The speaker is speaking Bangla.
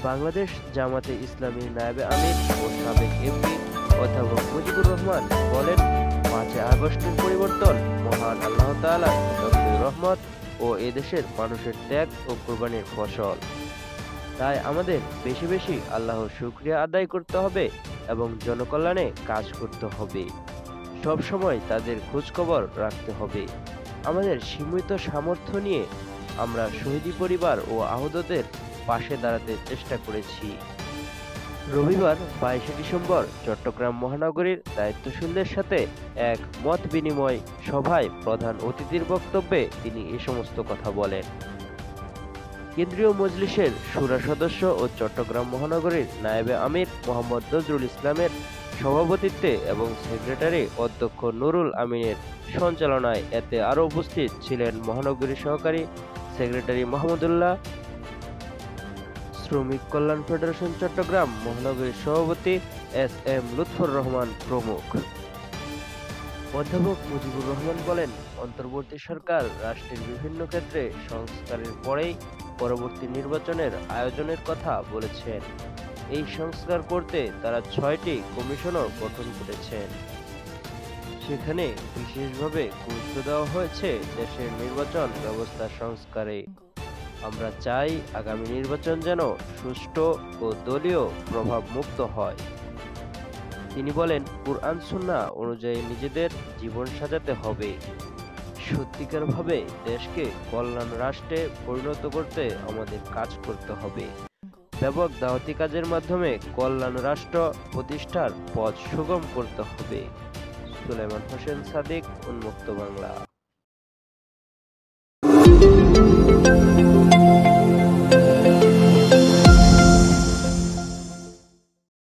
বাংলাদেশ জামাতে ইসলামীর নায়েবে আমির ও সাবেক এমপি অধ্যাপক মুজিবুর রহমান বলেন, ৫ই আগস্টের পরিবর্তন মহান আল্লাহ তাআলার অসীম রহমত ও এদেশের মানুষের ত্যাগ ও কোরবানির ফসল। তাই আমাদের বেশি বেশি আল্লাহর শুকরিয়া আদায় করতে হবে এবং জনকল্যাণে কাজ করতে হবে। সব সময় তাদের খোঁজখবর রাখতে হবে। আমাদের সীমিত সামর্থ্য নিয়ে আমরা শহীদ পরিবার ও আহতদের পাশে দাঁড়াতে চেষ্টা করেছি। রবিবার ২২শে ডিসেম্বর চট্টগ্রাম মহানগরীর দায়িত্বশীলদের সাথে এক মত বিনিময় সভায় প্রধান অতিথির বক্তব্যে তিনি এ সমস্ত কথা বলেন। কেন্দ্রীয় মজলিসের শুরা সদস্য ও চট্টগ্রাম মহানগরীর নায়েবে আমির মোহাম্মদ নজরুল ইসলামের সভাপতিত্বে এবং সেক্রেটারি অধ্যক্ষ নুরুল আমিনের সঞ্চালনায় এতে আরও উপস্থিত ছিলেন মহানগরী সহকারী সেক্রেটারি মাহমুদুল্লাহ, শ্রমিক কল্যাণ ফেডারেশন চট্টগ্রাম মহানগরীর সভাপতি এস.এম. লুৎফর রহমান প্রমুখ। অধ্যাপক মুজিবুর রহমান বলেন, অন্তর্বর্তী সরকার রাষ্ট্রের বিভিন্ন ক্ষেত্রে সংস্কারের পরেই পরবর্তী নির্বাচনের আয়োজনের কথা বলেছেন। এই সংস্কার করতে তারা ৬টি কমিশনও গঠন করেছেন। সেখানে বিশেষভাবে গুরুত্ব দেওয়া হয়েছে দেশের নির্বাচন ব্যবস্থা সংস্কারে। আমরা চাই আগামী নির্বাচন যেন সুষ্ঠু ও দলীয় প্রভাব মুক্ত হয়। তিনি বলেন, কুরআন সুন্নাহ অনুযায়ী নিজেদের জীবন সাজাতে হবে। সত্যিকারভাবে দেশকে কল্যাণ রাষ্ট্রে পরিণত করতে আমাদের কাজ করতে হবে। ব্যাপক দাওয়াতি কাজের মাধ্যমে কল্যাণ রাষ্ট্র প্রতিষ্ঠার পথ সুগম করতে হবে। সুলাইমান হোসেন সাদিক, উন্মুক্ত বাংলা।